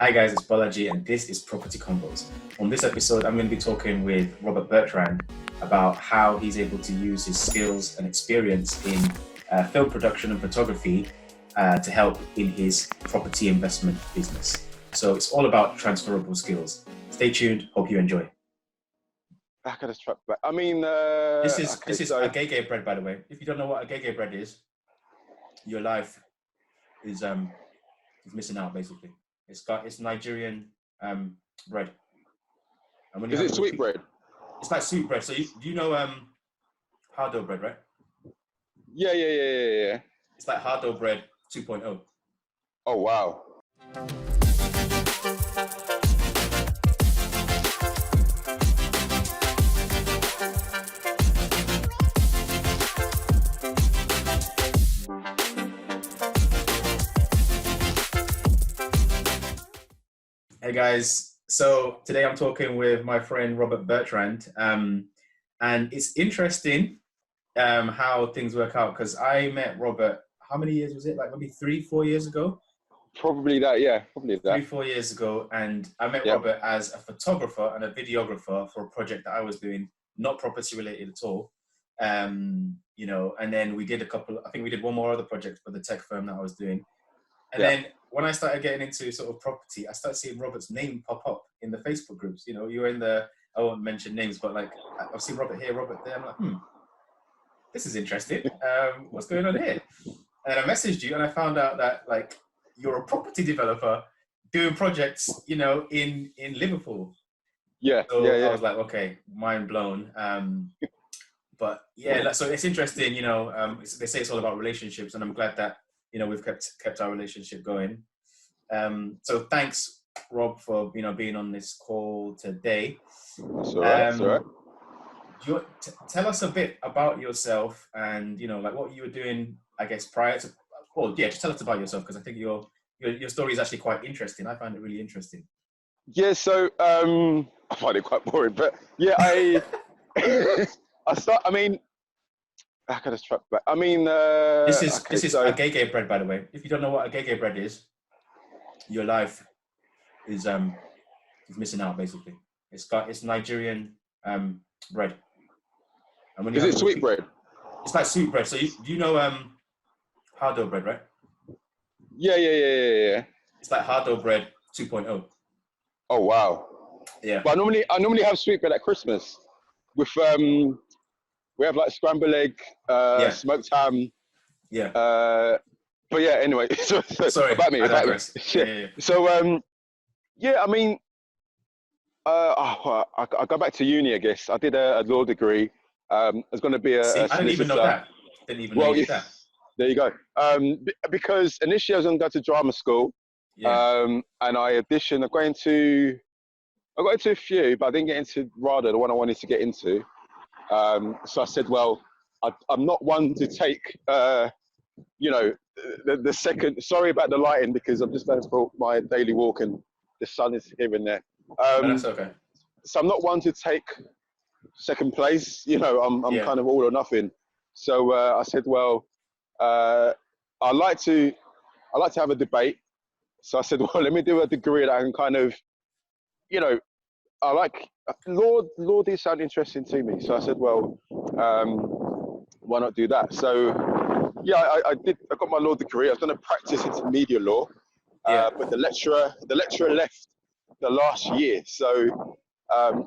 Hi guys, it's Balaji and this is Property Convos. On this episode, I'm going to be talking with Robert Bertrand about how he's able to use his skills and experience in film production and photography to help in his property investment business. So it's all about transferable skills. Stay tuned. Hope you enjoy. Back of the truck. I mean, this is agege bread, by the way. If you don't know what agege bread is, your life is missing out basically. It's Nigerian bread. And when is it sweet bread? It's like sweet bread. So you know hard dough bread, right? Yeah. It's like hard dough bread 2.0. Oh wow. Hey guys, so today I'm talking with my friend Robert Bertrand, and it's interesting how things work out because I met Robert, how many years was it? Like maybe 3-4 years ago? Probably that, yeah, probably that. 3-4 years ago, and I met Robert as a photographer and a videographer for a project that I was doing, not property related at all. And then we did I think we did one more other project for the tech firm that I was doing. And then when I started getting into sort of property, I started seeing Robert's name pop up in the Facebook groups. You know, you were in I won't mention names, but like I've seen Robert here, Robert there. I'm like, this is interesting. What's going on here? And I messaged you and I found out that like you're a property developer doing projects, in Liverpool. Yeah. So yeah. I was like, okay, mind blown. But yeah, so it's interesting, they say it's all about relationships, and I'm glad that we've kept our relationship going. So thanks, Rob, for being on this call today. That's all right. That's all right. Tell us a bit about yourself and like what you were doing, I guess, prior to. Well, yeah, just tell us about yourself because I think your story is actually quite interesting. I find it really interesting. Yeah. So I find it quite boring, but yeah, I mean. Back of the truck. I mean, this is agege bread, by the way. If you don't know what agege bread is, your life is missing out basically. It's Nigerian bread. And when is it sweet bread? It's like sweet bread. So you know hard dough bread, right? Yeah. It's like hard dough bread 2.0. Oh wow. Yeah. But I normally have sweet bread at Christmas with we have like scrambled egg, smoked ham. Yeah. But yeah, anyway. So sorry about me. Yeah. So I mean, I go back to uni. I guess I did a law degree. I was going to be a solicitor. I didn't even know that. Know that. There you go. Because initially I was going to go to drama school. Yeah. And I auditioned. I got into a few, but I didn't get into RADA, the one I wanted to get into. So I said, well, I'm not one to take, the second. Sorry about the lighting because I'm just going for my daily walk and the sun is here and there. No, that's okay. So I'm not one to take second place. I'm kind of all or nothing. So I said, well, I like to have a debate. So I said, well, let me do a degree that I can kind of, I like law did sound interesting to me. So I said, well, why not do that? So yeah, I got my law degree. I was going to practice into media law, but the lecturer left the last year. So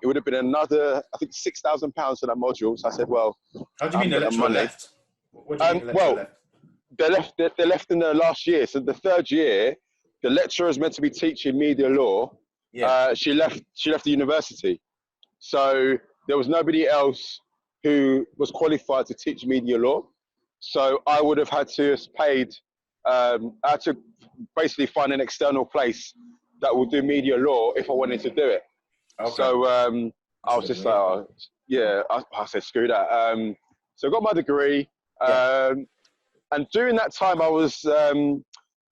it would have been another, I think, £6,000 for that module. So I said, well, how do you mean the lecturer left? What do you mean the lecturer left? They left in the last year. So the third year, the lecturer is meant to be teaching media law. Yeah. She left the university. So there was nobody else who was qualified to teach media law. So I would have had to have paid, I had to basically find an external place that will do media law if I wanted to do it. Okay. So I was just like, I said, screw that. So I got my degree. And during that time I was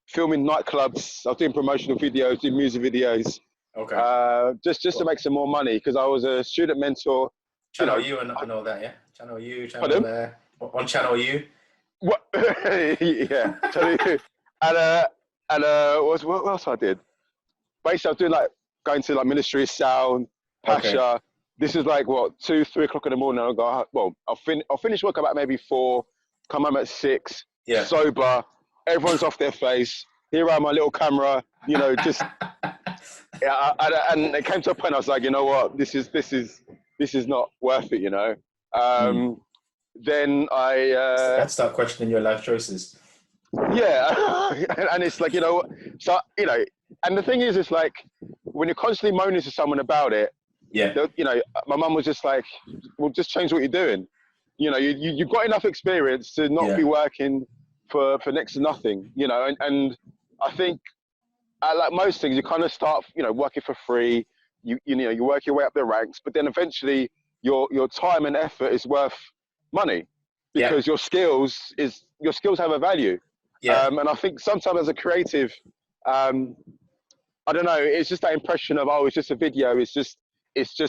filming nightclubs. I was doing promotional videos, doing music videos. Okay. Just to make some more money because I was a student mentor. Channel U and all that, yeah. Channel U, channel there. On Channel U. What? Yeah, Channel U. And what else I did? basically I was doing like going to like Ministry of Sound, Pasha. Okay. This is like what 2, 3 o'clock in the morning. I'll go. Well, I'll finish work about maybe 4. Come home at 6. Yeah. Sober. Everyone's off their face. Here I am, my little camera. You know, just yeah. And it came to a point. I was like, you know what? This is not worth it. You know. Then I had to start questioning your life choices. Yeah, and it's like, you know, so, you know, and the thing is, it's like, when you're constantly moaning to someone about it, yeah, you know, my mum was just like, well, just change what you're doing. You know, you've got enough experience to not be working for next to nothing, you know, and I think, like most things, you kind of start, you know, working for free, you know, you work your way up the ranks, but then eventually your time and effort is worth money because your skills have a value. Yeah. And I think sometimes as a creative, I don't know, it's just that impression of, oh, it's just a video. It's just,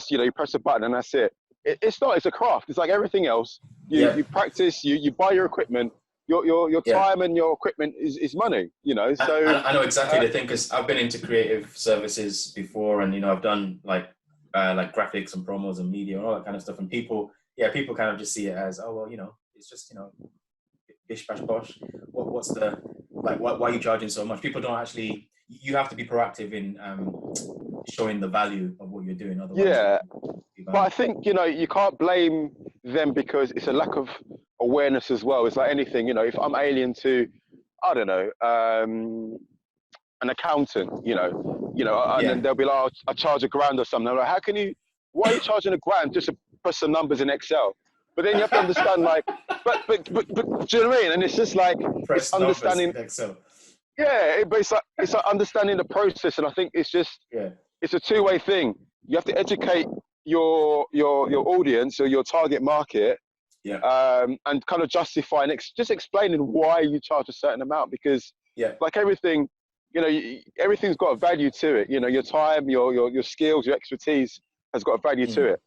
you know, you press a button and that's it. It's not, it's a craft. It's like everything else. You practice, you buy your equipment, your time and your equipment is money, you know? So I know exactly the thing, because I've been into creative services before, and, you know, I've done like graphics and promos and media and all that kind of stuff. And people kind of just see it as, oh, well, you know, it's just, you know, bish bash bosh. What's the, like, why are you charging so much? People don't actually, you have to be proactive in showing the value of what you're doing. Otherwise, but I think, you know, you can't blame them because it's a lack of awareness as well. It's like anything, you know, if I'm alien to, I don't know, an accountant, you know, and then they'll be like, oh, I charge £1,000 or something. I'm like, why are you charging £1,000 just to put some numbers in Excel? But then you have to understand, like, but do you know what I mean? And it's just like, it's understanding Excel. Yeah, but it's like understanding the process, and I think it's just it's a two-way thing. You have to educate your audience or your target market, and kind of justify and just explaining why you charge a certain amount, because like everything, you know, everything's got a value to it. You know, your time, your skills, your expertise has got a value to it.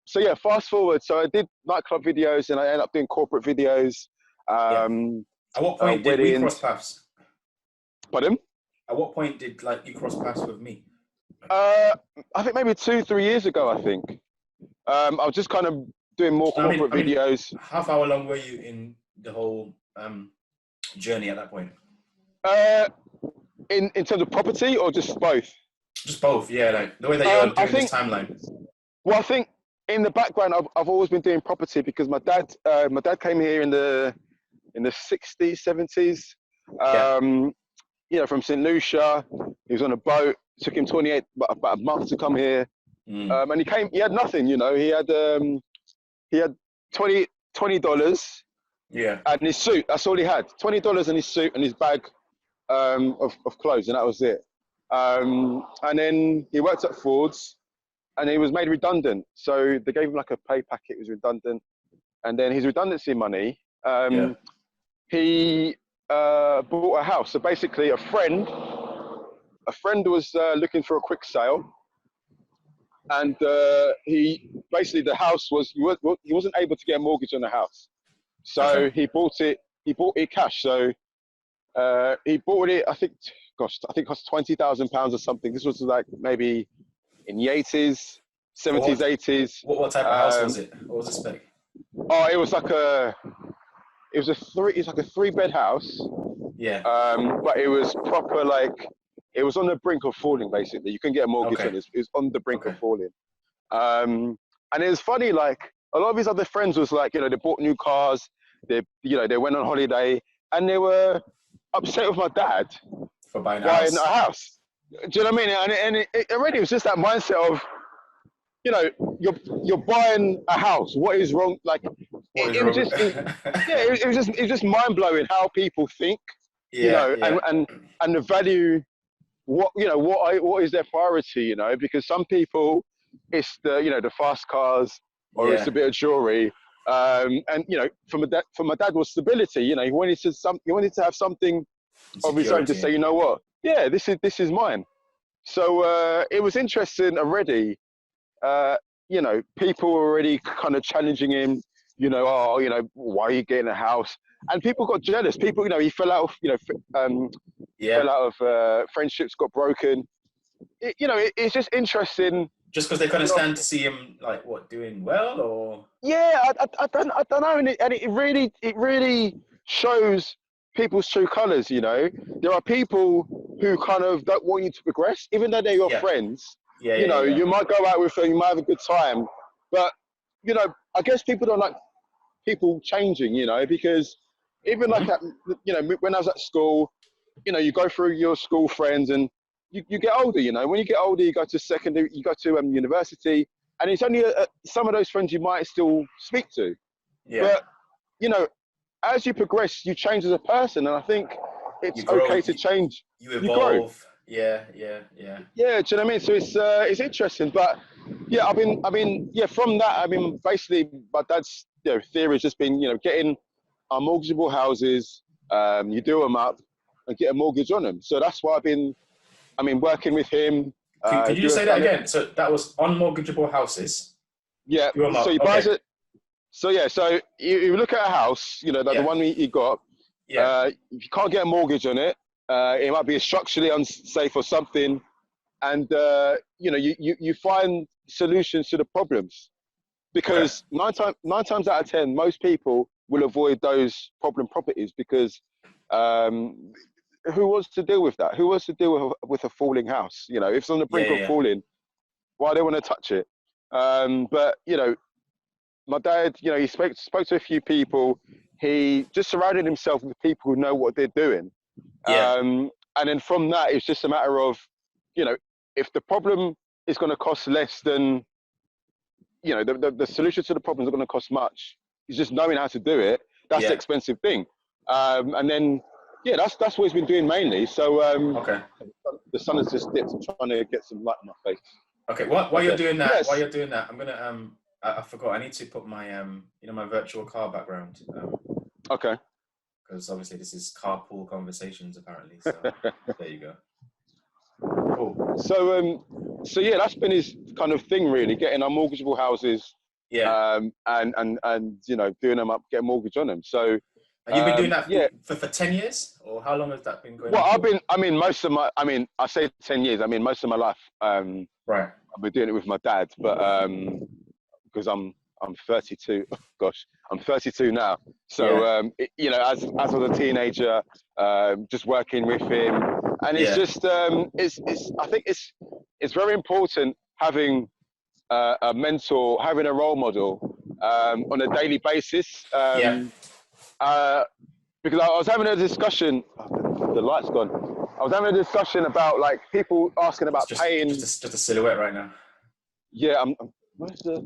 So yeah, fast forward. So I did nightclub videos, and I ended up doing corporate videos. At what point did we cross paths? Pardon? At what point did you cross paths with me? I think maybe 2-3 years ago. I think I was just kind of doing more corporate videos. How far along were you in the whole journey at that point? In terms of property, or just both? Just both, yeah. Like the way that you're doing this timeline. Well, I think in the background, I've always been doing property because my dad came here in the 60s, 70s. You know, from St. Lucia. He was on a boat. It took him about a month to come here. And he had nothing, you know. He had $20 and his suit. That's all he had. $20 and his suit and his bag of clothes, and that was it. And then he worked at Ford's, and he was made redundant. So they gave him like a pay packet. It was redundant. And then his redundancy money, he bought a house. So basically a friend was looking for a quick sale, and the house was, he wasn't able to get a mortgage on the house, so he bought it cash. So he bought it, I think it cost £20,000 or something. This was like maybe in the 80s, 70s, 80s. What type of house was it? What was the spec? Oh, it was like a 3-bed house. Yeah. But it was proper, like, it was on the brink of falling, basically. You couldn't get a mortgage on it. It was on the brink of falling. And it was funny, like, a lot of his other friends was like, you know, they bought new cars, they went on holiday, and they were upset with my dad for buying a house. Do you know what I mean? And it already was just that mindset of, you know, you're buying a house. What is wrong? Like, it was just mind blowing how people think. You know, and the value. What is their priority? You know, because some people, it's the fast cars, or it's a bit of jewelry. And you know, for my dad was stability. You know, he wanted to have something of his own to say, you know what? Yeah, this is mine. So it was interesting already. You know, people were already kind of challenging him, you know, oh, you know, why are you getting a house? And people got jealous. People, you know, he fell out of, fell out of friendships, got broken. it's just interesting. Just because they couldn't stand to see him like what doing well, or yeah, I don't know, and it really shows people's true colours. There are people who kind of don't want you to progress, even though they're your friends. You might go out with them, you might have a good time, but I guess people don't like people changing. Because even like at, when I was at school, you go through your school friends and you get older. When you get older, you go to secondary, you go to university, and it's only some of those friends you might still speak to. But as you progress, you change as a person, and I think it's okay to change. You evolve. Yeah. Do you know what I mean? So it's interesting, but from that, basically my dad's theory has just been getting our mortgageable houses, you do them up and get a mortgage on them. So that's why I've been working with him. Could you just say that again? So that was unmortgageable houses. Yeah. So he buys it. So so you look at a house, the one you got. If you can't get a mortgage on it, it might be structurally unsafe or something, and you find solutions to the problems, because nine times out of 10, most people will avoid those problem properties because who wants to deal with that? Who wants to deal with a falling house? If it's on the brink of falling, why do they want to touch it? But my dad, he spoke to a few people. He just surrounded himself with people who know what they're doing. And then from that, it's just a matter of, if the problem is going to cost less than, the solution to the problem is not going to cost much. It's just knowing how to do it. That's the expensive thing. And then, that's what he's been doing mainly. So the sun has just dipped. I'm trying to get some light on my face. Okay, while you're doing that, I'm gonna I forgot. I need to put my my virtual car background. Okay. Because obviously this is carpool conversations apparently. So there you go. Cool. So that's been his kind of thing really, getting our mortgageable houses. And doing them up, get a mortgage on them. So. And you've been doing that for 10 years? Or how long has that been going on? Well, I say 10 years. Most of my life, right. I've been doing it with my dad, but because I'm 32, gosh, I'm 32 now. So, as I was a teenager, just working with him, and it's just, I think it's very important having a mentor, having a role model on a daily basis. Because I was having a discussion, the light's gone. I was having a discussion about like people asking about paying. Just a silhouette right now. Yeah, where's the?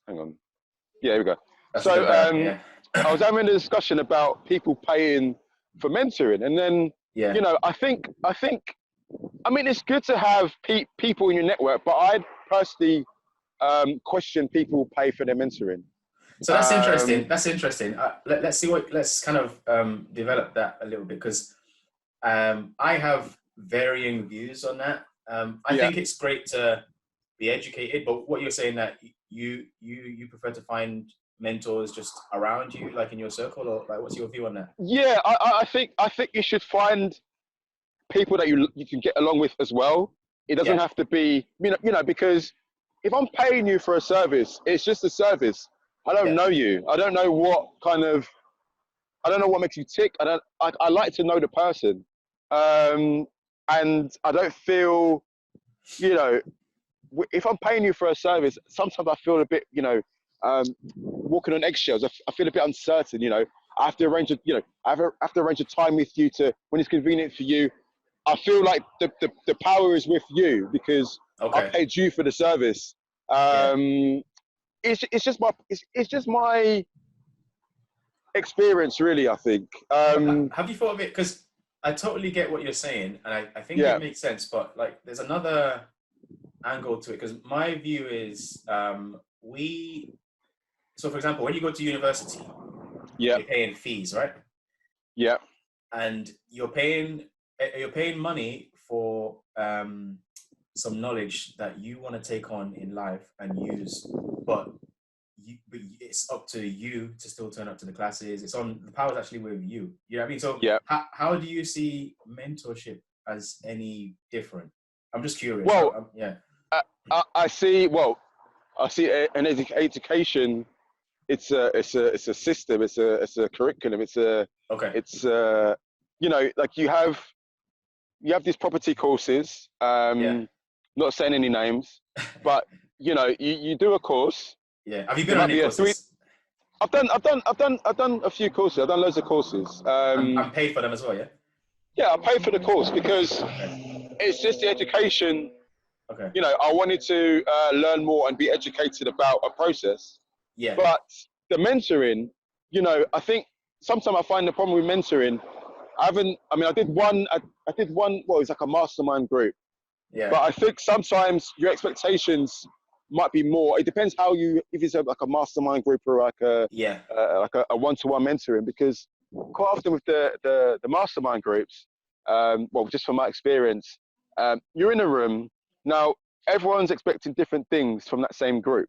Hang on. Yeah, here we go. That's I was having a discussion about people paying for mentoring, and then I think it's good to have people in your network, but I'd personally question people who pay for their mentoring. So that's interesting. Let's kind of develop that a little bit, because I have varying views on that. I think it's great to be educated, but what you're saying that you prefer to find mentors just around you, like in your circle, or like what's your view on that? Yeah, I think you should find people that you can get along with as well. It doesn't have to be because if I'm paying you for a service, it's just a service. I don't know you. I don't know what makes you tick. I like to know the person. And I don't feel, if I'm paying you for a service, sometimes I feel a bit, walking on eggshells. I feel a bit uncertain, I have to arrange a time with you when it's convenient for you. I feel like the power is with you because I paid you for the service. It's just my experience, really, I think. Have you thought of it? Because I totally get what you're saying, and I think it makes sense. But like, there's another angle to it. Because my view is, so for example, when you go to university, you're paying fees, right? Yeah. And you're paying money for some knowledge that you want to take on in life and use, but it's up to you to still turn up to the classes. The power's actually with you. You know what I mean? So how do you see mentorship as any different? I'm just curious. Well, yeah. I see. Well, I see an education. It's a system. It's a curriculum. Okay. You know, like you have these property courses. Yeah. Not saying any names, but you know, you do a course. Yeah. Have you been There on might any be a three. courses? I've done a few courses. I've done loads of courses. I'm paid for them as well. Yeah. Yeah, I paid for the course because Okay. it's just the education. Okay. You know, I wanted to learn more and be educated about a process. Yeah. But the mentoring, you know, I think sometimes I find the problem with mentoring. I did one. I did one. Well, it's like a mastermind group. Yeah. But I think sometimes your expectations might be more. It depends how you, if it's like a mastermind group or like a one-to-one mentoring. Because quite often with the mastermind groups, well, just from my experience, you're in a room now. Everyone's expecting different things from that same group.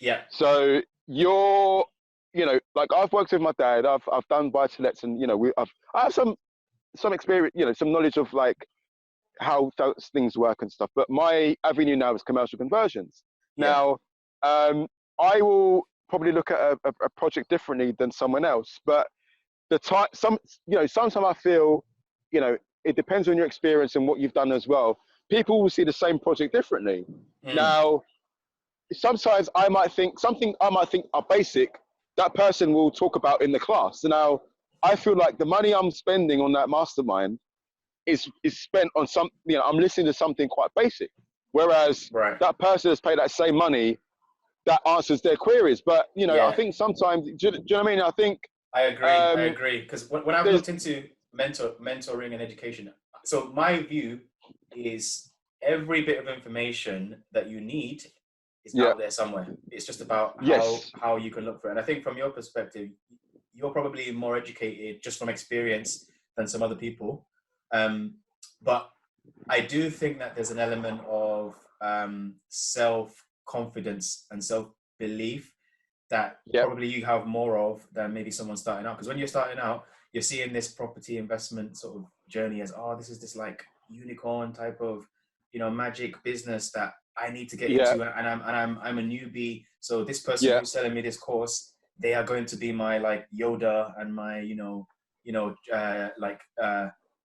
Yeah. So you know, like I've worked with my dad. I've done buy-to-lets, and you know, I have some experience. You know, some knowledge of like how those things work and stuff. But my avenue now is commercial conversions. Yeah. Now, I will probably look at a project differently than someone else. But sometimes I feel, you know, it depends on your experience and what you've done as well. People will see the same project differently. Now, sometimes I might think something I might think are basic, that person will talk about in the class. So now I feel like the money I'm spending on that mastermind is spent on you know, I'm listening to something quite basic. Whereas that person has paid that same money that answers their queries. But, you know, I think sometimes, do you know what I mean? I think... I agree. Because when I've looked into mentoring and education, so my view is every bit of information that you need is out there somewhere. It's just about how you can look for it. And I think from your perspective, you're probably more educated just from experience than some other people. But I do think that there's an element of self-confidence and self-belief that probably you have more of than maybe someone starting out. Because when you're starting out, you're seeing this property investment sort of journey as, oh, this is this like unicorn type of, you know, magic business that I need to get into, and I'm a newbie. So this person who's selling me this course, they are going to be my like Yoda and my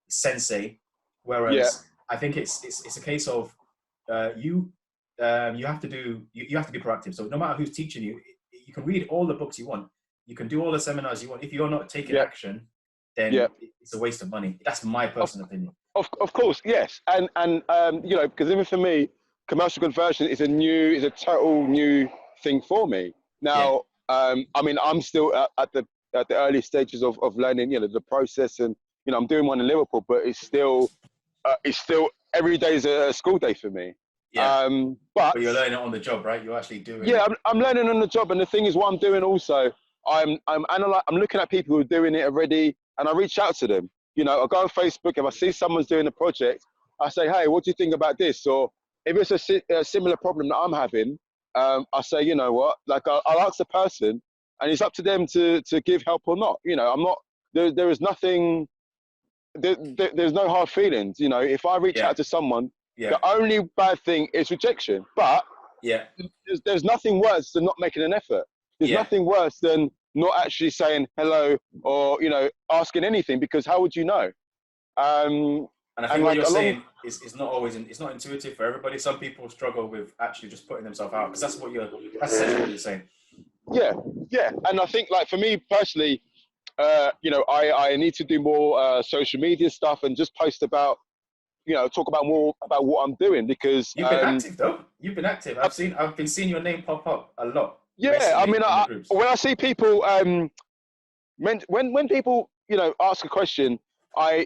sensei. Whereas I think it's a case of you have to be proactive. So no matter who's teaching you, you can read all the books you want, you can do all the seminars you want. If you're not taking action, then it's a waste of money. That's my personal opinion. Of course, yes, and you know, because even for me, commercial conversion is a total new thing for me. Now, I mean, I'm still at the early stages of learning, you know, the process, and you know, I'm doing one in Liverpool, but it's still every day is a school day for me. Yeah. But you're learning it on the job, right? You're actually doing. Yeah, I'm learning on the job, and the thing is, what I'm doing also, I'm looking at people who are doing it already, and I reach out to them. You know, I go on Facebook. If I see someone's doing a project, I say, hey, what do you think about this? Or if it's a similar problem that I'm having, I say, you know what? Like I'll ask the person, and it's up to them to give help or not. You know, I'm not. There is nothing. There's no hard feelings. You know, if I reach out to someone, the only bad thing is rejection. But there's nothing worse than not making an effort. There's nothing worse than not actually saying hello or, you know, asking anything, because how would you know? And I think what you're saying is not always, it's not intuitive for everybody. Some people struggle with actually just putting themselves out, because that's essentially what you're saying. Yeah. And I think, like, for me personally, you know, I need to do more social media stuff and just post about, you know, talk about more about what I'm doing, because you've been active though. You've been active. I've been seeing your name pop up a lot. Yeah, I mean, when I see people, when people, you know, ask a question,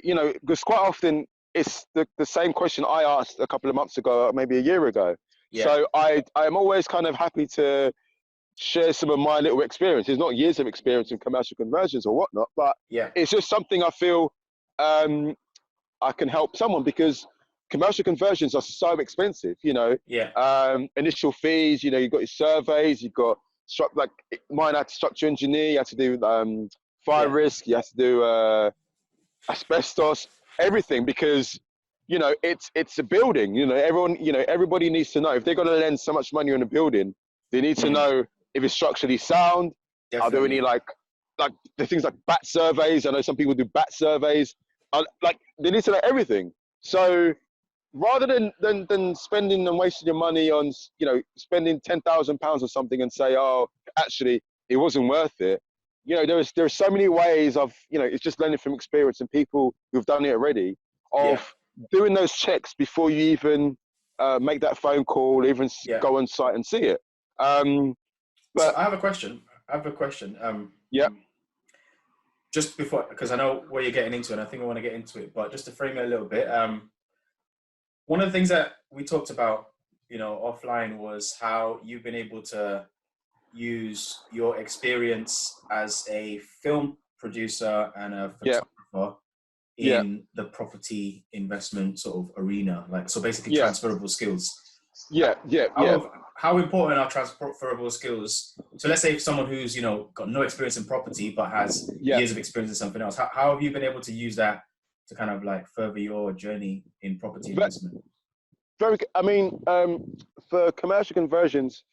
you know, because quite often it's the same question I asked a couple of months ago, maybe a year ago. Yeah. So I'm always kind of happy to share some of my little experience. It's not years of experience in commercial conversions or whatnot, but it's just something I feel I can help someone, because commercial conversions are so expensive, you know. Initial fees, you know, you've got your surveys, you've got like mine had to structure engineer, you had to do fire risk, you have to do asbestos, everything, because you know, it's a building. You know, everybody needs to know if they're going to lend so much money on a building, they need to know if it's structurally sound. Definitely. Are there any like the things like bat surveys? I know some people do bat surveys. Like they need to know everything. So rather than spending and wasting your money on, you know, spending £10,000 or something and say, oh, actually it wasn't worth it. You know, there are so many ways of, you know, it's just learning from experience and people who've done it already of doing those checks before you even make that phone call, even go on site and see it. But so I have a question. Yeah. Just before, because I know where you're getting into, and I think I want to get into it, but just to frame it a little bit, one of the things that we talked about, you know, offline was how you've been able to use your experience as a film producer and a photographer in the property investment sort of arena, like, so basically transferable skills. How important are transferable skills? So let's say if someone who's, you know, got no experience in property but has years of experience in something else, how have you been able to use that to kind of like further your journey in property investment? I mean, for commercial conversions,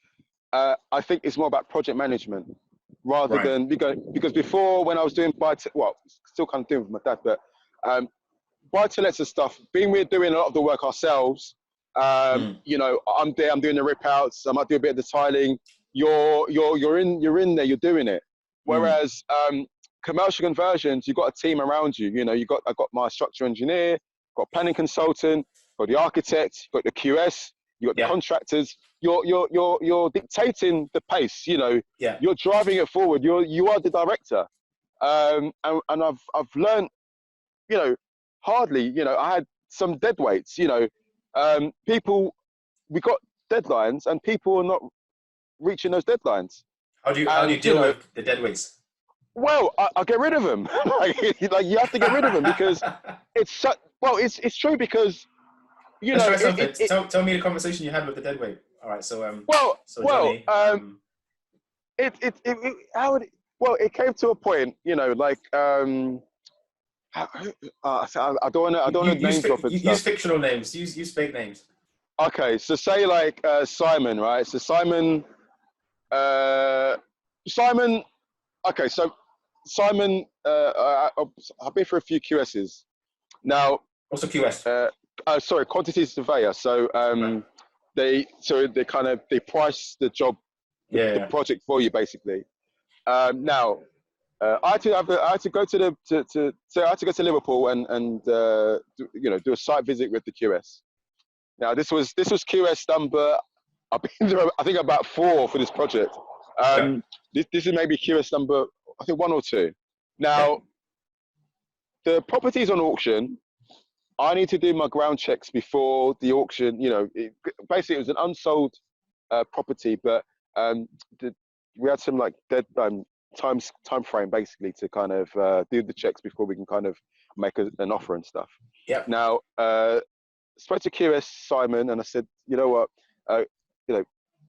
I think it's more about project management rather than because before, when I was doing still kind of doing with my dad, but buy-to-lets and stuff, we're doing a lot of the work ourselves. You know, I'm doing the rip outs. I might do a bit of the tiling. You're in there. You're doing it. Whereas commercial conversions, you've got a team around you. You know, I've got my structural engineer, got planning consultant, got the architect, got the QS, you got the contractors. You're dictating the pace. You know, you're driving it forward. You are the director. And I've learned, you know, hardly. You know, I had some dead weights. You know. We got deadlines and people are not reaching those deadlines. How do you deal with the dead weights? Well, I get rid of them. like you have to get rid of them because it's true because, you know. Tell me the conversation you had with the dead weight. All right. So, Johnny, it came to a point, you know, like, I don't want to name drop it. Use fictional names. Use fake names. Okay, so say like Simon, right? So Simon. Okay, so Simon. I've been for a few QSs. Now. What's a QS? Sorry, quantity surveyor. So they price the job, the project for you basically. Now. I had to go to Liverpool and you know, do a site visit with the QS. Now this was QS number, I've been there, I think about 4 for this project. This is maybe QS number, I think 1 or 2. Now the property's on auction. I need to do my ground checks before the auction. You know, basically it was an unsold property, but we had some like deadline. Time frame basically to kind of do the checks before we can kind of make an offer and stuff. Yeah. Now, spoke to QS Simon and I said, you know what, you know,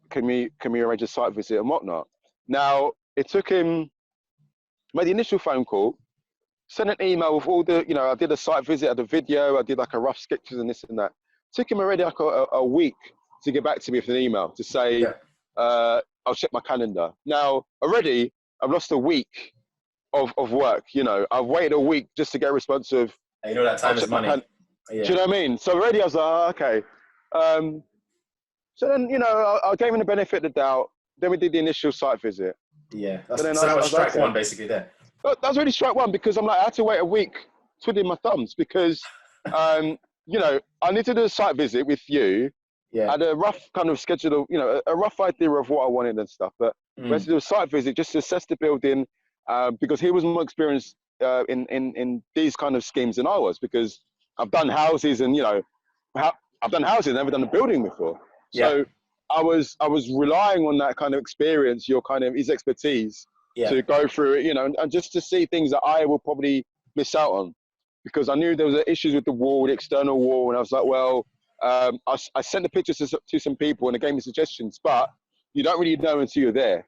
can we arrange a site visit and whatnot? Now, it took him, made the initial phone call, sent an email with all the, you know, I did a site visit, I did a video, I did like a rough sketches and this and that. Took him already like a week to get back to me with an email to say, I'll check my calendar. Now, already, I've lost a week of work, you know. I've waited a week just to get a response of... You know that time is money. Do you know what I mean? So already I was like, oh, okay. So then, you know, I gave him the benefit of the doubt. Then we did the initial site visit. Yeah. So that was strike one, basically, there. That was really strike one because I'm like, I had to wait a week twiddling my thumbs because, you know, I need to do a site visit with you. Yeah. I had a rough kind of schedule, you know, a rough idea of what I wanted and stuff. But we had to do a site visit just to assess the building because he was more experienced in these kind of schemes than I was because I've done houses and, you know, I've done houses, never done a building before. So I was relying on that kind of experience, his expertise to go through it, you know, and just to see things that I will probably miss out on because I knew there was issues with the wall, the external wall. And I was like, well, I sent the pictures to some people and they gave me suggestions, but you don't really know until you're there.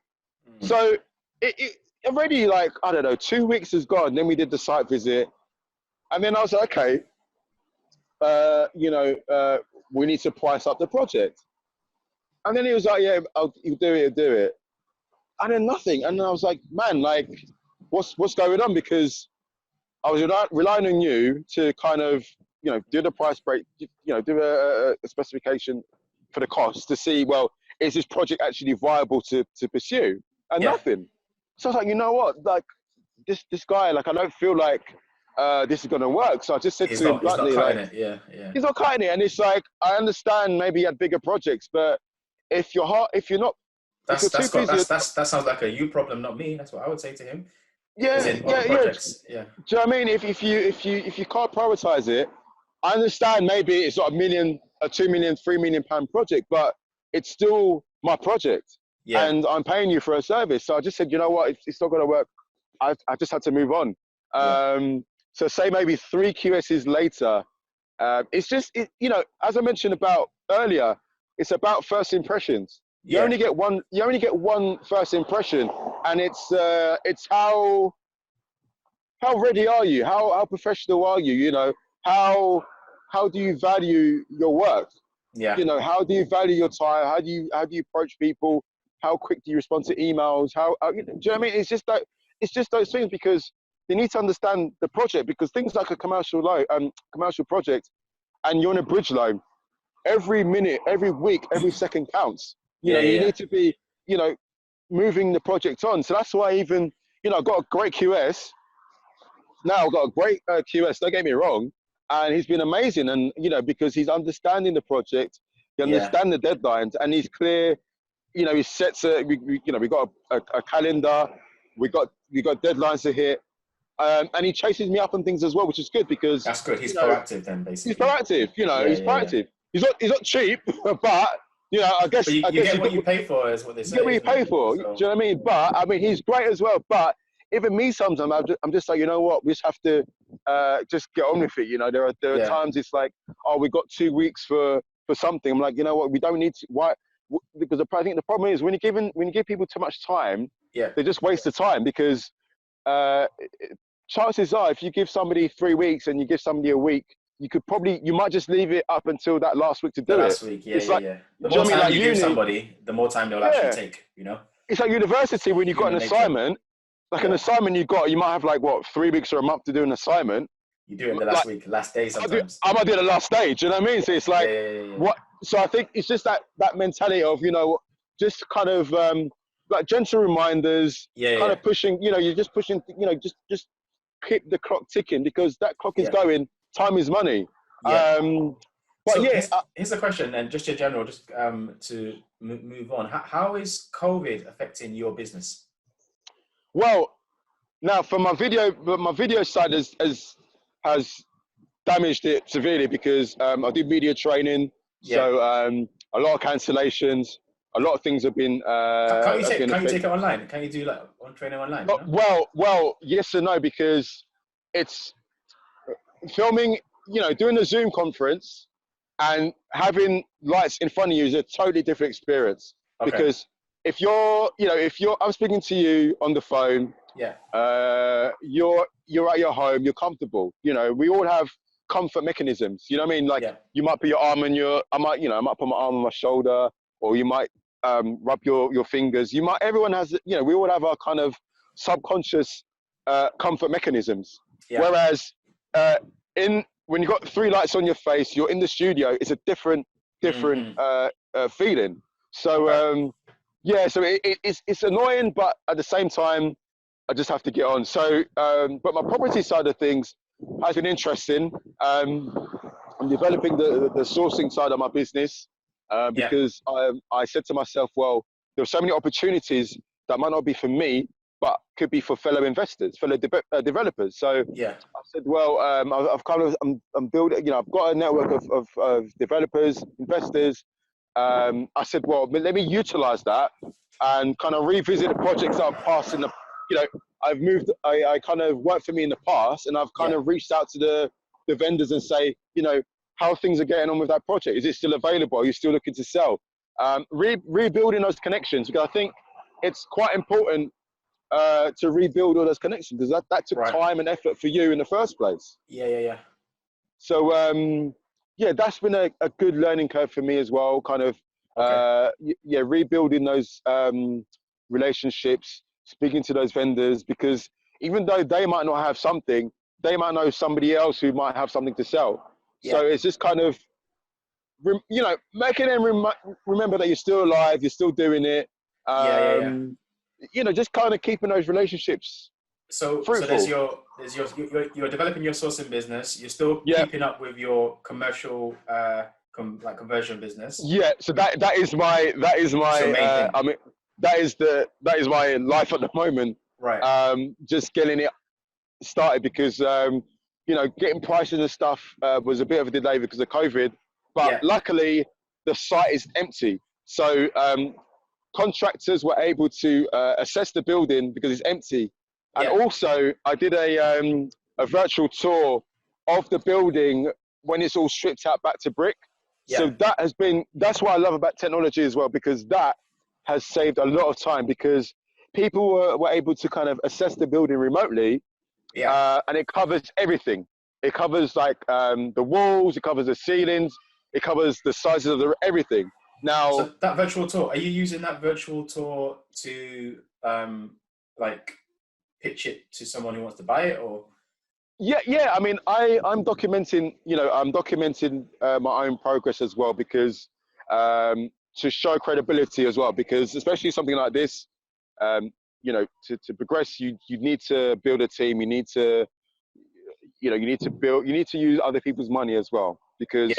So it already, like, I don't know, 2 weeks has gone. And then we did the site visit. And then I was like, okay, we need to price up the project. And then he was like, yeah, he'll do it. And then nothing. And then I was like, man, like, what's going on? Because I was relying on you to kind of, do the price break, do a specification for the cost to see, well, is this project actually viable to pursue? And nothing. So I was like, you know what? Like, this guy, like, I don't feel like this is going to work. So I just said to him bluntly, he's not cutting it. Yeah. He's not cutting it. And it's like, I understand maybe he had bigger projects, but if you're not, that sounds like a you problem, not me. That's what I would say to him. Yeah. Do you know what I mean? If you can't prioritize it, I understand maybe it's not a 2 million, 3 million pound project, but it's still my project. Yeah. And I'm paying you for a service. So I just said, you know what, it's not going to work. I just had to move on. So say maybe 3 QSs later, it's just, as I mentioned about earlier, it's about first impressions. You only get one first impression, and it's how ready are you? How professional are you? How do you value your work? Yeah. How do you value your time? How do you approach people? How quick do you respond to emails? Do you know what I mean? It's just those things, because you need to understand the project, because things like a commercial project, and you're on a bridge loan, every minute, every week, every second counts. You need to be, moving the project on. So that's why even, I've got a great QS. Now I've got a great QS, don't get me wrong. And he's been amazing. And, because he's understanding the project, he understands the deadlines, and he's clear, he sets we got a calendar, we got deadlines to hit. And he chases me up on things as well, which is good, because that's good. He's proactive then, basically. He's proactive, he's proactive. Yeah. He's not cheap, but I guess you get what you pay for, is what they say. You get what you pay for. So. Do you know what I mean? But I mean, he's great as well. But even me, sometimes I'm just like, you know what? We just have to just get on with it. There are times it's like, oh, we got 2 weeks for something. I'm like, you know what? We don't need to. Why? Because I think the problem is when you give people too much time, they just waste the time, because chances are, if you give somebody 3 weeks and you give somebody a week, you might just leave it up until that last week to do it. Last week, The more time you give somebody, the more time they'll actually take, It's like university when you've got an assignment, an assignment you might have 3 weeks or a month to do an assignment. You do it the last week, last day sometimes. I might do it the last day, do you know what I mean? So it's like, what? So I think it's just that mentality of, just kind of like gentle reminders, kind of pushing, you're just pushing, just keep the clock ticking, because that clock is going. Time is money. But so here's a question, and just in general, just to move on. How is COVID affecting your business? Well, now for my video side has damaged it severely, because I do media training, so a lot of cancellations, a lot of things have been. Can't you take it online? Can you do training online? Well, yes and no, because it's filming, doing a Zoom conference and having lights in front of you is a totally different experience. Okay. Because if I'm speaking to you on the phone, you're at your home, you're comfortable. We all have comfort mechanisms. You know what I mean? Like you might put your arm on I might put my arm on my shoulder, or you might rub your fingers. Everyone has, we all have our kind of subconscious comfort mechanisms. Yeah. Whereas when you've got 3 lights on your face, you're in the studio, it's a different feeling. So so it's annoying, but at the same time, I just have to get on. So, but my property side of things has been interesting. I'm developing the sourcing side of my business because I said to myself, well, there are so many opportunities that might not be for me, but could be for fellow investors, fellow developers. So I said, well, I'm building, I've got a network of developers, investors. I said, well, let me utilize that and kind of revisit the projects that I've passed in the, I've moved, I kind of worked for me in the past, and I've kind of reached out to the vendors and say, how things are getting on with that project. Is it still available? Are you still looking to sell? Rebuilding those connections, because I think it's quite important to rebuild all those connections, because that took time and effort for you in the first place. Yeah. So yeah, that's been a good learning curve for me as well. Kind of, yeah, rebuilding those relationships, speaking to those vendors, because even though they might not have something, they might know somebody else who might have something to sell. So it's just kind of, you know, making them remember that you're still alive, you're still doing it. You know, just kind of keeping those relationships fruitful. So you're developing your sourcing business. You're still keeping up with your commercial like conversion business. Yeah. So that is my I mean, that is my life at the moment. Right. Just getting it started because you know, getting prices and stuff was a bit of a delay because of COVID, but luckily the site is empty. So contractors were able to assess the building because it's empty. And also I did a virtual tour of the building when it's all stripped out back to brick. So that's what I love about technology as well, because that has saved a lot of time, because people were able to kind of assess the building remotely. And it covers everything. It covers like the walls, it covers the ceilings, it covers the sizes of everything. Now, so that virtual tour, are you using that virtual tour to like pitch it to someone who wants to buy it, or? Yeah. I mean, I'm documenting, you know, I'm documenting my own progress as well, because to show credibility as well, because especially something like this, you know, to progress, you need to build a team. You need to, you know, you need to use other people's money as well, because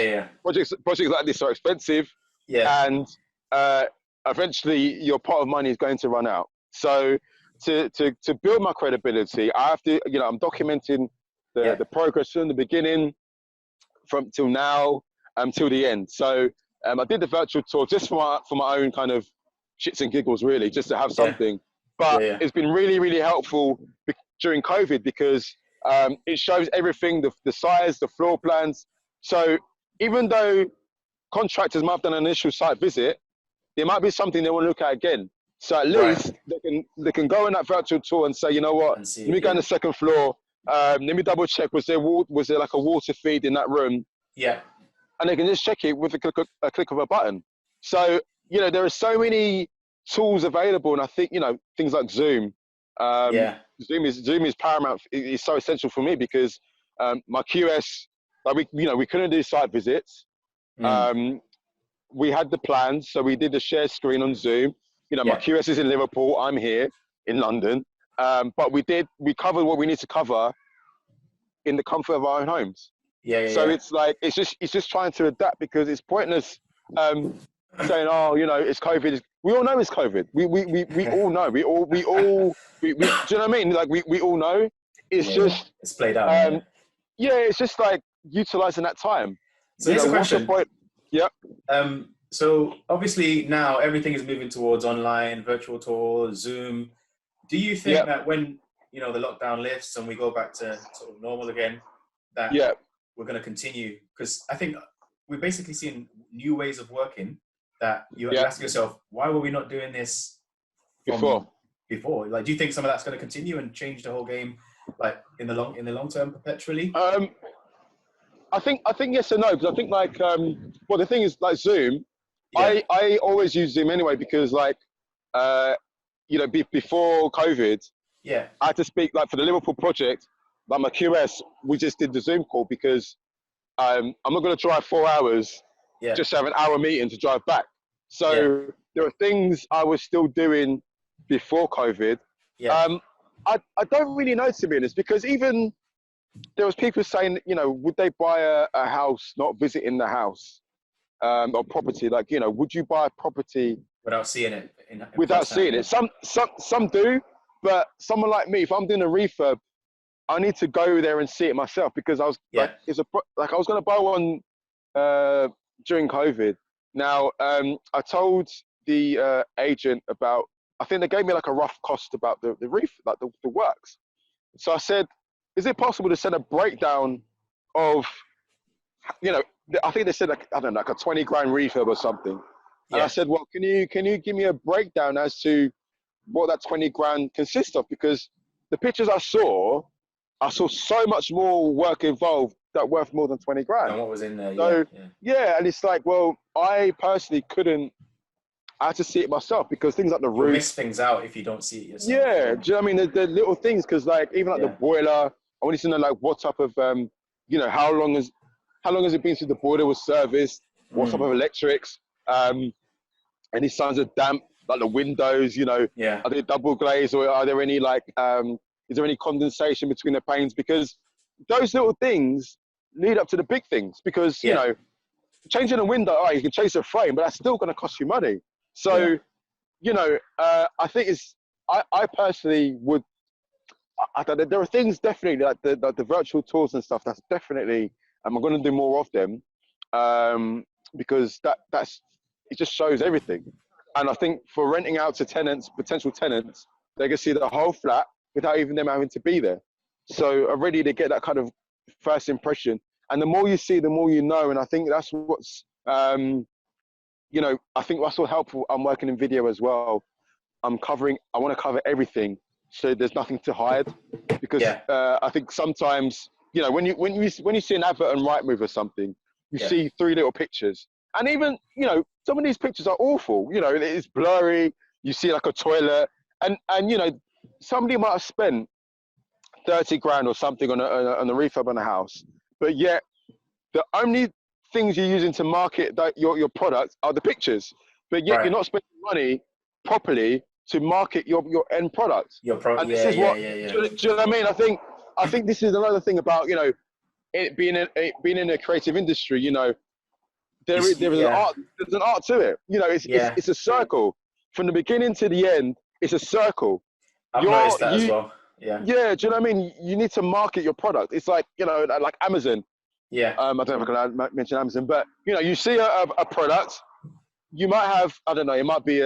projects like this are expensive, and eventually your pot of money is going to run out. So to build my credibility, I have to, you know, I'm documenting the progress from the beginning from till now till the end. So I did the virtual tour just for my own kind of shits and giggles, really, just to have something. But it's been really, really helpful during COVID, because it shows everything, the size, the floor plans. So even though contractors might have done an initial site visit, there might be something they want to look at again. So at least they can go on that virtual tour and say, you know what, let me go on the second floor. Let me double check, was there like a water feed in that room? Yeah. And they can just check it with a click of a button. So, you know, there are so many tools available, and I think, you know, things like Zoom. Zoom is paramount. It's so essential for me, because my QS, like we couldn't do site visits. We had the plans, so we did the share screen on Zoom. You know, my QS is in Liverpool, I'm here in London, but we covered what we need to cover in the comfort of our own homes. So it's like, it's just trying to adapt, because it's pointless saying, oh, you know, it's COVID. We all know it's COVID. We all know. We all do you know what I mean? Like we all know. It's just it's played out. It's just like utilizing that time. So here's a question. Yep. So obviously now everything is moving towards online, virtual tours, Zoom. Do you think that when, you know, the lockdown lifts and we go back to sort of normal again, that we're going to continue? Because I think we're basically seeing new ways of working that you ask yourself, why were we not doing this before? Like, do you think some of that's going to continue and change the whole game, like in the long term, perpetually? I think yes and no, because I think like well, the thing is, like Zoom, I always use Zoom anyway, because like you know, before COVID, I had to speak, like for the Liverpool project, like my QS, we just did the Zoom call, because I'm not going to drive 4 hours just to have an hour meeting to drive back. So there are things I was still doing before COVID. I don't really know, to be honest, because even there was people saying, you know, would they buy a house not visiting the house or property? Like, you know, would you buy a property without seeing it? Without seeing it. Some do, but someone like me, if I'm doing a refurb, I need to go there and see it myself, because I was like I was going to buy one during COVID. Now, I told the agent about, I think they gave me like a rough cost about the roof, like the works. So I said, is it possible to send a breakdown of, you know, I think they said like, I don't know, like a 20 grand refurb or something. And I said, well, can you give me a breakdown as to what that 20 grand consists of? Because the pictures I saw so much more work involved that worth more than 20 grand. And what was in there? So and it's like, well, I personally couldn't. I had to see it myself because things like the roof. You'll miss things out if you don't see it yourself. Yeah, do you know what I mean? The little things, because like even like the boiler, I wanted to know like what type of you know, how long has it been since the boiler was serviced? What type of electrics? Any signs of damp, like the windows, you know, are they double glazed, or are there any like is there any condensation between the panes? Because those little things lead up to the big things, because you know, changing a window, all right, you can change the frame, but that's still going to cost you money. So you know, I think I personally would, there are things definitely like the virtual tours and stuff, that's definitely, I'm going to do more of them, because it just shows everything. And I think for renting out to tenants, potential tenants, they can see the whole flat without even them having to be there. So already they get that kind of first impression. And the more you see, the more you know. And I think that's what's, you know, I think that's what's helpful. I'm working in video as well. I want to cover everything, so there's nothing to hide. Because I think sometimes, you know, when you see an advert on Rightmove or something, you see 3 little pictures. And even, you know, some of these pictures are awful. You know, it's blurry. You see like a toilet, and you know, somebody might have spent 30 grand or something on a refurb on a house, but yet the only things you're using to market your product are the pictures. But yet you're not spending money properly to market your end product. And this is what. Do you know what I mean? I think this is another thing about, you know, it being in a creative industry. You know, there is an art. There's an art to it. You know, it's a circle from the beginning to the end. It's a circle. I've noticed that as well. Yeah. Yeah. Do you know what I mean? You need to market your product. It's like, you know, like Amazon. Yeah. I don't know if I can mention Amazon, but you know, you see a product. You might have, I don't know, it might be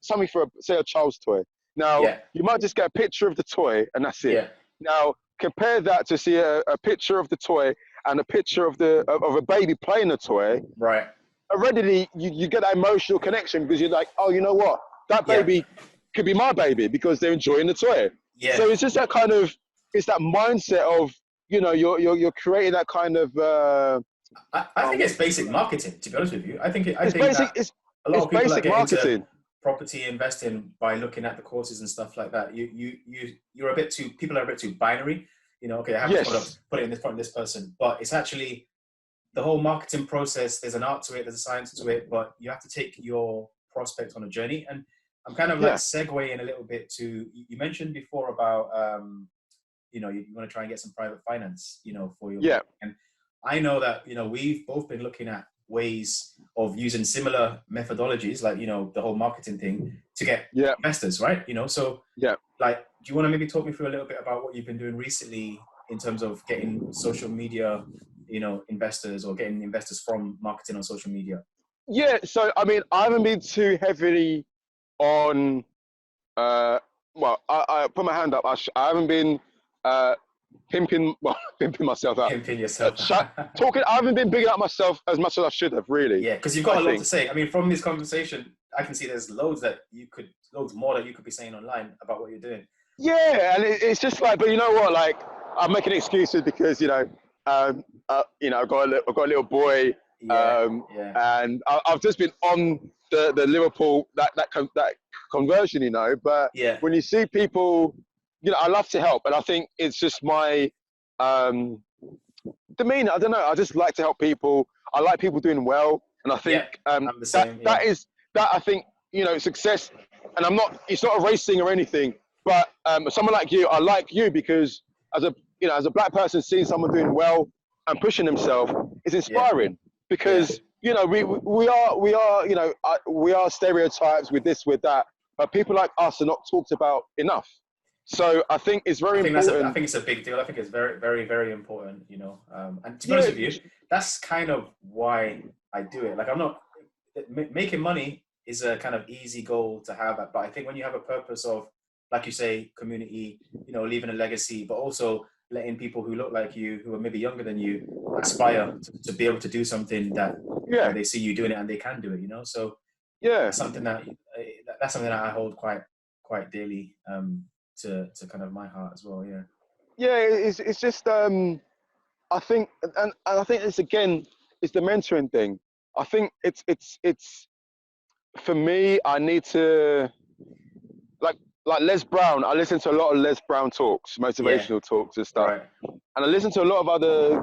something for say a child's toy. Now you might just get a picture of the toy and that's it. Yeah. Now compare that to see a picture of the toy and a picture of a baby playing the toy. Right. Already you get that emotional connection, because you're like, oh, you know what? That baby could be my baby because they're enjoying the toy. Yeah. So it's just that kind of, it's that mindset of, you know, you're creating that kind of. I think it's basic marketing, to be honest with you. I think it's a lot of people that get into property investing by looking at the courses and stuff like that. You're a bit too, people are a bit too binary. You know, okay, I have a product, put it in front of this person, but it's actually the whole marketing process. There's an art to it, there's a science to it, but you have to take your prospect on a journey. And I'm kind of like segueing a little bit to, you mentioned before about, you know, you want to try and get some private finance, you know, for your and I know that, you know, we've both been looking at ways of using similar methodologies, like, you know, the whole marketing thing to get investors, right? You know, so like, do you want to maybe talk me through a little bit about what you've been doing recently in terms of getting social media, you know, investors, or getting investors from marketing on social media? Yeah. So, I mean, I haven't been too heavily on, well, I put my hand up. I haven't been, pimping myself out. Pimping yourself. Talking. I haven't been bigging up myself as much as I should have, really. Yeah, because you've got a lot to say. I mean, from this conversation, I can see there's loads more that you could be saying online about what you're doing. Yeah, and it's just like, but you know what? Like, I'm making excuses because, you know, you know, I've got a little boy, and I've just been on the Liverpool that conversion, you know. But when you see people, you know, I love to help, and I think it's just my demeanor. I don't know. I just like to help people. I like people doing well, and I think that I think, you know, success. And it's not a racing or anything, but someone like you, I like you because as a black person, seeing someone doing well and pushing themselves is inspiring. Because you know, we are, you know, we are stereotypes with this, with that, but people like us are not talked about enough. So I think it's very important. I think it's a big deal. I think it's very, very, very important, you know. And to be honest with you, that's kind of why I do it. Like, I'm not making money is a kind of easy goal to have, but I think when you have a purpose of, like you say, community, you know, leaving a legacy, but also letting people who look like you, who are maybe younger than you, aspire to be able to do something that they see you doing it and they can do it, you know. So that's something that I hold quite dearly to kind of my heart as well. Yeah, it's just I think, and I think it's again, it's the mentoring thing. I think it's for me. I need to like Les Brown. I listen to a lot of Les Brown talks, Yeah. motivational talks and stuff, Right. and I listen to a lot of other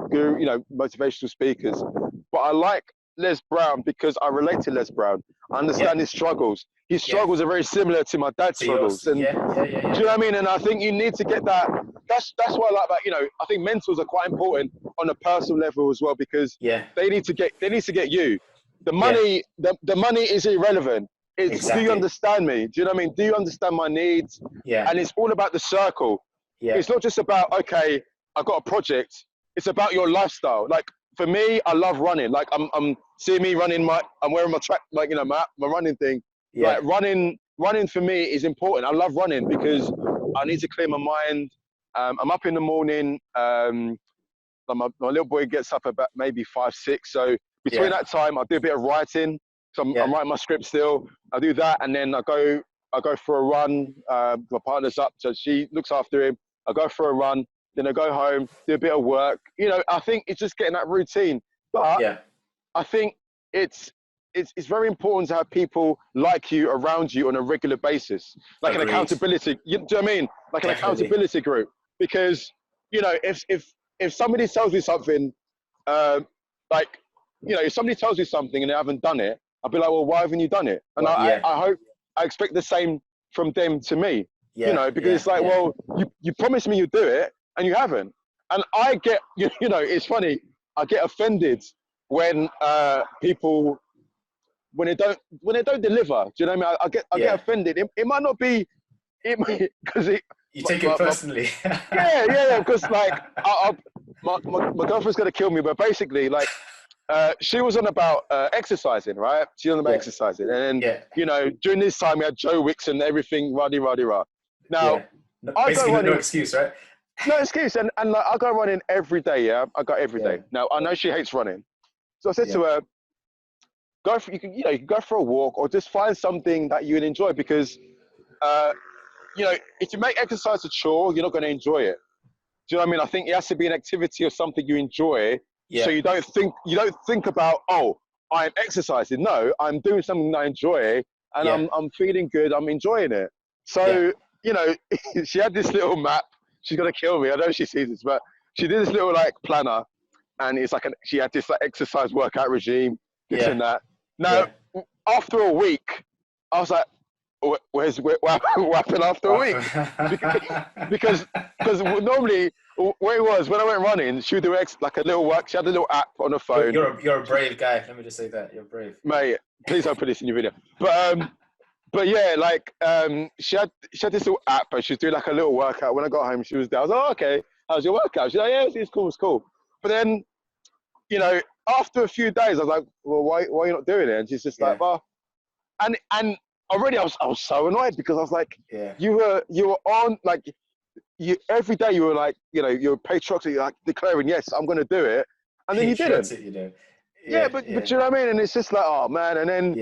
motivational speakers. But I like Les Brown because I relate to Les Brown. I Yeah. understand his struggles. His Yeah. struggles are very similar to my dad's To yours. struggles, and Yeah. Yeah. Yeah. do Yeah. you know what I mean? And I think you need to get that. That's what I like about, I think mentors are quite important on a personal level as well, because Yeah. they need to get you. The Yeah. money, the money is irrelevant. It's, do you Exactly. understand me? Do you know what I mean? Do you understand my needs? Yeah. And it's all about the circle. Yeah. It's not just about, okay, I've got a project. It's about your lifestyle. Like for me, I love running. Like I'm seeing me running I'm wearing my track, like, my running thing. Yeah. Like running for me is important. I love running because I need to clear my mind. I'm up in the morning. My little boy gets up about maybe 5, 6. So between that time, I do a bit of writing. So I'm writing my script still. I do that, and then I go for a run. My partner's up, so she looks after him. I go for a run. Then I go home, do a bit of work. I think it's just getting that routine. But I think it's very important to have people like you around you on a regular basis, like Agreed. an accountability. Do you know what I mean? Like an accountability group. Because if somebody tells me something, like if somebody tells me something and they haven't done it, I'll be like, well, why haven't you done it? And I hope I expect the same from them to me. Because it's like, well, you promised me you'd do it and you haven't. And I get, it's funny. I get offended when people when they don't deliver. Do you know what I mean? I get offended. It might not be because you take it personally. yeah. Because like my girlfriend's gonna kill me, but basically like she was on about exercising, right? She was on about exercising, and then during this time we had Joe Wicks and everything, rah. Now basically no excuse, right? No excuse, and like I go running every day. Yeah, I go every day. Now I know she hates running, so I said to her, you can go for a walk or just find something that you would enjoy, because if you make exercise a chore, you're not going to enjoy it. Do you know what I mean? I think it has to be an activity or something you enjoy, so you don't think about, oh, I'm exercising. No, I'm doing something that I enjoy, and I'm feeling good. I'm enjoying it. So she had this little map. She's gonna kill me. I know she sees this, but she did this little like planner, and it's like she had this like exercise workout regime, this and that. Now, after a week, I was like, what happened after a week? Because normally where it was when I went running, she would do like a little work. She had a little app on her phone. You're a brave guy. Let me just say that you're brave, mate. Please don't put this in your video. But yeah, like she had this little app, and she was doing like a little workout. When I got home, she was there. I was like, oh, okay, how's your workout? She's like, yeah, it's cool. But then, after a few days, I was like, well, why are you not doing it? And she's just like, well, and already I was so annoyed, because I was like, you were on like every day you were like, you're patriotic, like declaring, yes, I'm going to do it, and then you didn't. But do you know what I mean? And it's just like, oh man, and then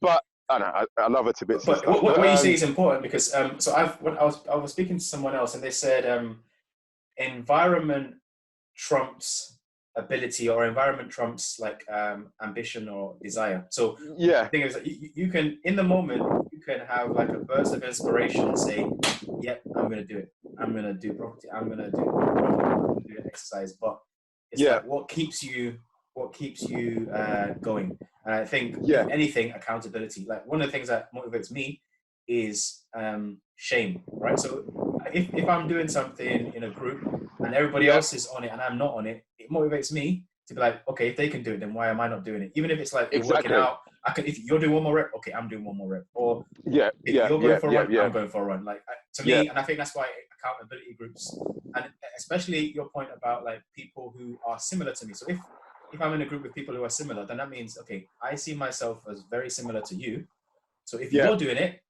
but I don't know, I love it to bits. But what you say is important, because so I was speaking to someone else, and they said environment trumps ability, or environment trumps like ambition or desire. So the thing is that you can, in the moment, you can have like a burst of inspiration and say, yep, I'm going to do it. I'm going to do property. I'm going to do exercise. But it's like, what keeps you going? And I think if anything, accountability. Like one of the things that motivates me is shame, right? So if I'm doing something in a group and everybody else is on it and I'm not on it, it motivates me to be like, okay, if they can do it, then why am I not doing it? Even if it's like working out, if you're doing one more rep, okay, I'm doing one more rep. Or if you're going for a run, I'm going for a run. Like to me, and I think that's why accountability groups, and especially your point about like people who are similar to me. So if I'm in a group with people who are similar, then that means, okay, I see myself as very similar to you. So if you're doing it,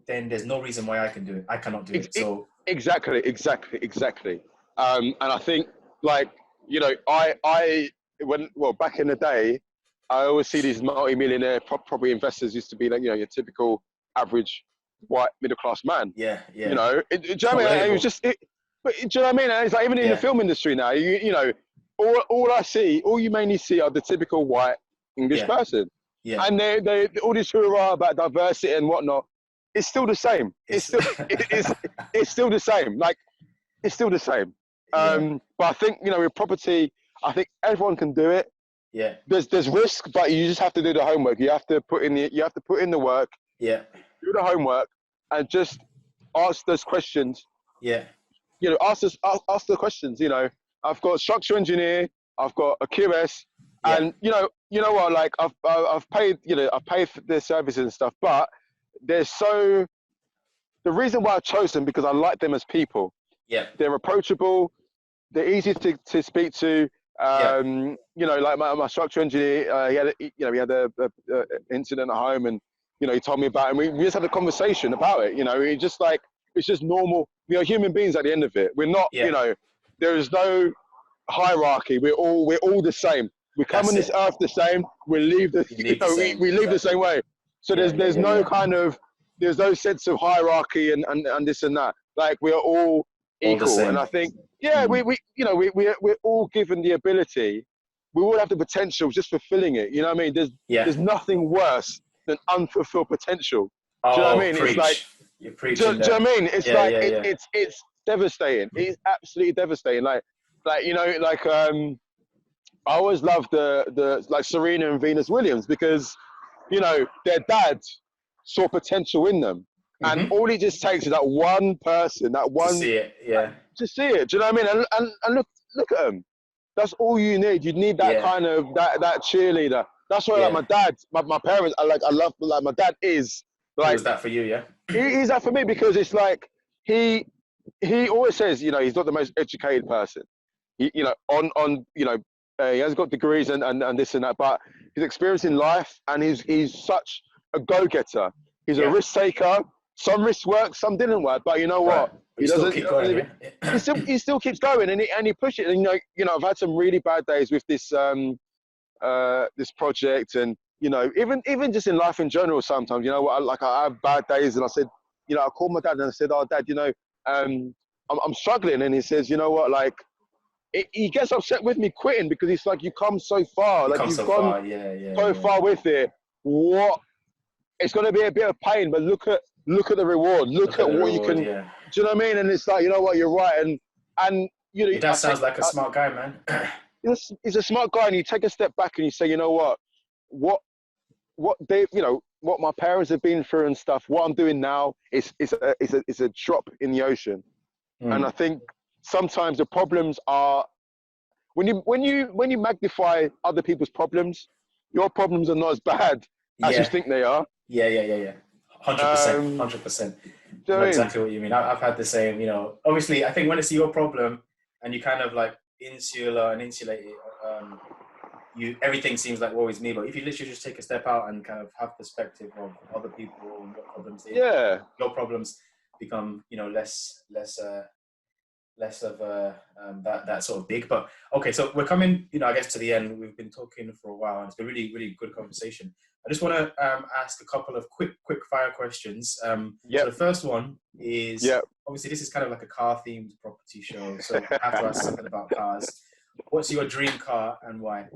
then there's no reason why I can do it. I cannot do it. So exactly. And I think like, back in the day, I always see these multi-millionaire property investors used to be like, your typical average white middle-class man. Yeah. Do you know what I mean? It was just, But do you know what I mean? And it's like even in the film industry now, you know, all you mainly see are the typical white English person. Yeah. And they all this hurrah about diversity and whatnot. It's still the same. It's still it's still the same. Like it's still the same. But I think, you know, with property, I think everyone can do it. Yeah. There's risk, but you just have to do the homework. You have to put in the work. Yeah. Do the homework and just ask those questions. Yeah. You know, ask the questions. You know, I've got a structural engineer, I've got a QS, and you know what? Like I've paid, you know, I've paid for their services and stuff. But the reason why I chose them because I like them as people. Yeah. They're approachable. They're easy to speak to. You know, like my structural engineer, he had a incident at home, and you know, he told me about it, and we just had a conversation about it. You know, it's just normal. We are human beings at the end of it. We're not, you know, there is no hierarchy. We're all the same. We come on this earth the same. We leave the same way. So there's no kind of, there's no sense of hierarchy and this and that. Like we're all equal. And I think, we're all given the ability. We all have the potential, just fulfilling it. You know what I mean? There's nothing worse than unfulfilled potential. Do you know what I mean? Preach. It's like, you're preaching. Do you know what I mean? It's it's devastating. It's absolutely devastating. Like you know, like I always loved the like Serena and Venus Williams because, you know, their dad saw potential in them. And all it just takes is that one person, that one to see it, to see it. Do you know what I mean? And look at them. That's all you need. You need that kind of that cheerleader. That's why like my dad, my parents, I love like my dad is like. He was that for you, yeah? He's that for me because it's like he always says, you know, he's not the most educated person. You know, on you know, he has got degrees and this and that, but his experience in life and he's such a go-getter. He's a risk taker. Some risks work, some didn't work, but you know what? He doesn't. Keep going, he still keeps going and he pushes it. And you know, I've had some really bad days with this this project, and you know, even just in life in general. Sometimes, you know what? I have bad days, and I said, you know, I called my dad and I said, "Oh, Dad, you know, I'm struggling," and he says, "You know what? Like." He gets upset with me quitting because it's like you come so far, like you've gone so far with it. What? It's going to be a bit of pain, but look at the reward. Look at what you can. Do you know what I mean? And it's like, you know what, you're right, and you know. That sounds like a smart guy, man. He's a smart guy, and you take a step back and you say, you know what they, you know, what my parents have been through and stuff. What I'm doing now is a drop in the ocean, and I think. Sometimes the problems are when you magnify other people's problems, your problems are not as bad as you think they are. 100%. 100%. I know exactly what you mean. I've had the same. You know, obviously, I think when it's your problem and you kind of like insular and insulated, everything seems like woe is me. But if you literally just take a step out and kind of have perspective of other people and what problems they have, your problems become, you know, less of that sort of big. But okay, so we're coming, you know, I guess to the end. We've been talking for a while and it's been really, really good conversation. I just want to ask a couple of quick fire questions. So the first one is, obviously this is kind of like a car themed property show, so I have to ask something about cars. What's your dream car and why?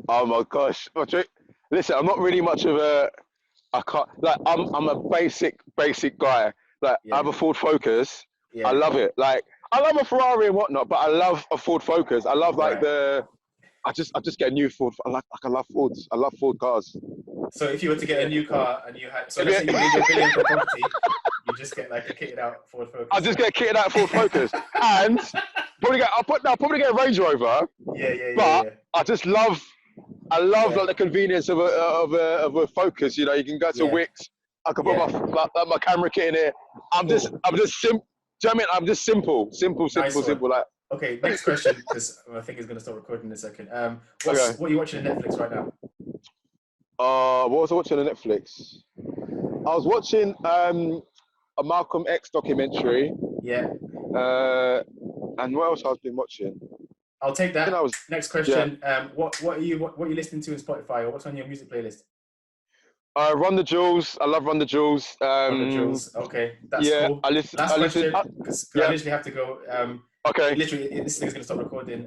Oh my gosh. Listen, I'm not really much of a car, like I'm a basic guy. Like I have a Ford Focus. I love it. Like I love a Ferrari and whatnot, but I love a Ford Focus. I love like I just get a new Ford. I love Fords. I love Ford cars. So if you were to get a new car and you had, so let's say you made $1 billion for property, you just get like a kitted out Ford Focus. I just get a kitted out Ford Focus, and I'll probably get a Range Rover. But I just love, like the convenience of a Focus. You know, you can go to Wix. I can put my camera kit in it. I'm just simple. Do you know what I mean? I'm just simple. Like. Okay, next question, because I think it's going to start recording in a second. What are you watching on Netflix right now? What was I watching on Netflix? I was watching a Malcolm X documentary. Yeah. And what else I've been watching? I'll take that. Next question. What are you listening to in Spotify, or what's on your music playlist? Run the Jewels. I love Run the Jewels. On the Jules. Okay, that's Yeah, cool. I listen. Last I listen. question, because I Yeah. literally have to go. Okay. Literally, this thing's going to stop recording.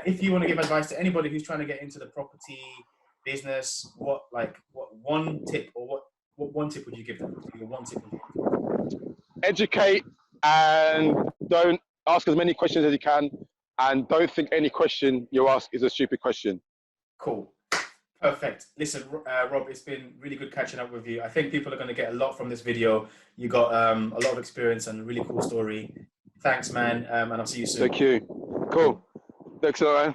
If you want to give advice to anybody who's trying to get into the property business, what one tip, or what one tip would you give them? Your one tip would you give them? Educate, and don't ask as many questions as you can, and don't think any question you ask is a stupid question. Cool. Perfect. Listen, Rob, it's been really good catching up with you. I think people are going to get a lot from this video. You got a lot of experience and a really cool story. Thanks, man, and I'll see you soon. Thank you. Cool. Thanks, Ryan.